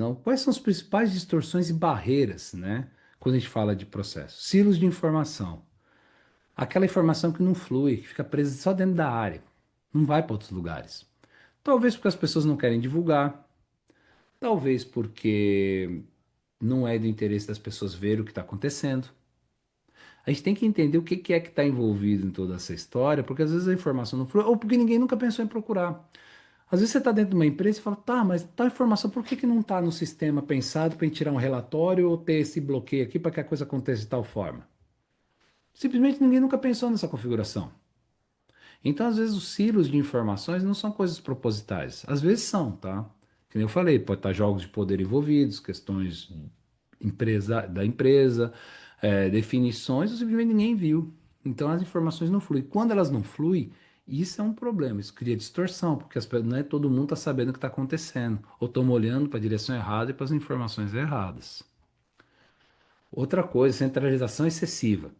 Então, quais são as principais distorções e barreiras, né? Quando a gente fala de processo? Silos de informação. Aquela informação que não flui, que fica presa só dentro da área, não vai para outros lugares. Talvez porque as pessoas não querem divulgar, talvez porque não é do interesse das pessoas ver o que está acontecendo. A gente tem que entender o que que é que está envolvido em toda essa história, porque às vezes a informação não flui, ou porque ninguém nunca pensou em procurar. Às vezes você está dentro de uma empresa e fala, tá, mas tal informação, por que que não está no sistema pensado para tirar um relatório ou ter esse bloqueio aqui para que a coisa aconteça de tal forma? Simplesmente ninguém nunca pensou nessa configuração. Então, às vezes, os silos de informações não são coisas propositais. Às vezes são, tá? Como eu falei, pode estar jogos de poder envolvidos, questões da empresa, definições, ou simplesmente ninguém viu. Então, as informações não fluem. Quando elas não fluem, isso é um problema. Isso cria distorção, porque não é todo mundo está sabendo o que está acontecendo. Ou estamos olhando para a direção errada e para as informações erradas. Outra coisa, centralização excessiva.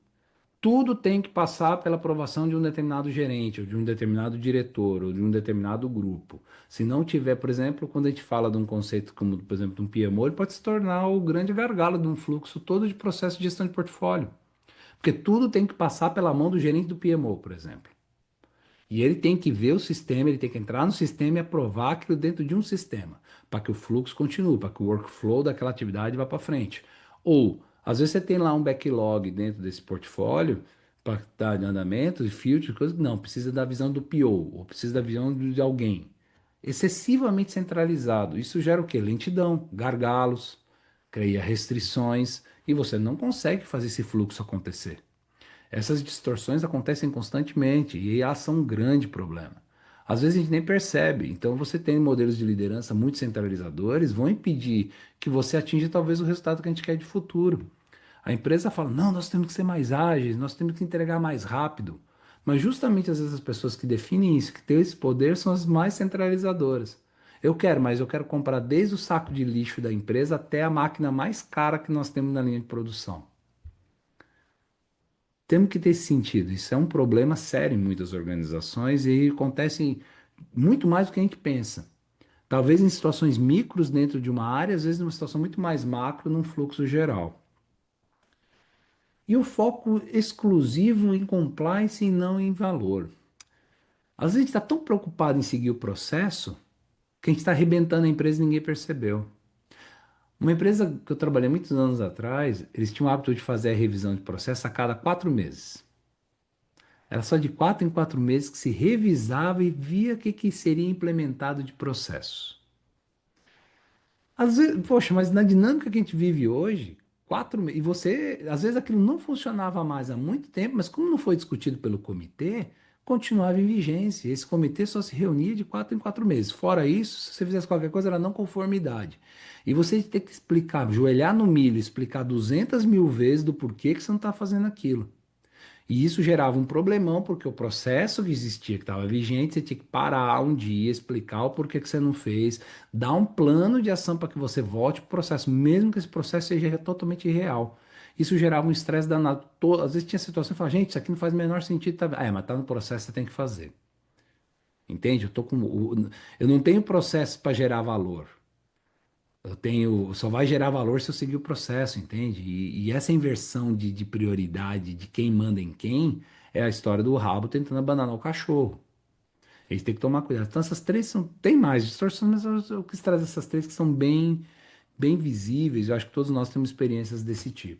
Tudo tem que passar pela aprovação de um determinado gerente, ou de um determinado diretor, ou de um determinado grupo. Se não tiver, por exemplo, quando a gente fala de um conceito como, por exemplo, de um PMO, ele pode se tornar o grande gargalo de um fluxo todo de processo de gestão de portfólio. Porque tudo tem que passar pela mão do gerente do PMO, por exemplo. E ele tem que ver o sistema, ele tem que entrar no sistema e aprovar aquilo dentro de um sistema, para que o fluxo continue, para que o workflow daquela atividade vá para frente. Ou, às vezes você tem lá um backlog dentro desse portfólio, para estar em andamento, de filtro, coisa que não, precisa da visão do PO, ou precisa da visão de alguém. Excessivamente centralizado. Isso gera o quê? Lentidão, gargalos, cria restrições, e você não consegue fazer esse fluxo acontecer. Essas distorções acontecem constantemente e elas são um grande problema. Às vezes a gente nem percebe. Então você tem modelos de liderança muito centralizadores, vão impedir que você atinja talvez o resultado que a gente quer de futuro. A empresa fala: não, nós temos que ser mais ágeis, nós temos que entregar mais rápido. Mas justamente às vezes as pessoas que definem isso, que têm esse poder, são as mais centralizadoras. Eu quero, mas eu quero comprar desde o saco de lixo da empresa até a máquina mais cara que nós temos na linha de produção. Temos que ter esse sentido. Isso é um problema sério em muitas organizações e acontece muito mais do que a gente pensa. Talvez em situações micros dentro de uma área, às vezes numa situação muito mais macro, num fluxo geral. E o foco exclusivo em compliance e não em valor. Às vezes a gente está tão preocupado em seguir o processo que a gente está arrebentando a empresa e ninguém percebeu. Uma empresa que eu trabalhei muitos anos atrás, eles tinham o hábito de fazer a revisão de processo a cada 4 meses. Era só de 4 em 4 meses que se revisava e via o que, que seria implementado de processo. Às vezes, poxa, mas na dinâmica que a gente vive hoje, 4 meses, e você, às vezes aquilo não funcionava mais há muito tempo, mas como não foi discutido pelo comitê, continuava em vigência. Esse comitê só se reunia de 4 em 4 meses. Fora isso, se você fizesse qualquer coisa, era não conformidade. E você tem que explicar, joelhar no milho, explicar 200 mil vezes do porquê que você não está fazendo aquilo. E isso gerava um problemão, porque o processo que existia, que estava vigente, você tinha que parar um dia, explicar o porquê que você não fez, dar um plano de ação para que você volte para o processo, mesmo que esse processo seja totalmente irreal. Isso gerava um estresse danado. Às vezes tinha situação que falava, gente, isso aqui não faz o menor sentido. Tá... mas tá no processo, você tem que fazer. Entende? Eu não tenho processo para gerar valor. Só vai gerar valor se eu seguir o processo, entende? E essa inversão de prioridade de quem manda em quem é a história do rabo tentando abandonar o cachorro. Eles têm que tomar cuidado. Então, essas três são. Tem mais distorções, mas eu quis trazer essas três que são bem, bem visíveis. Eu acho que todos nós temos experiências desse tipo.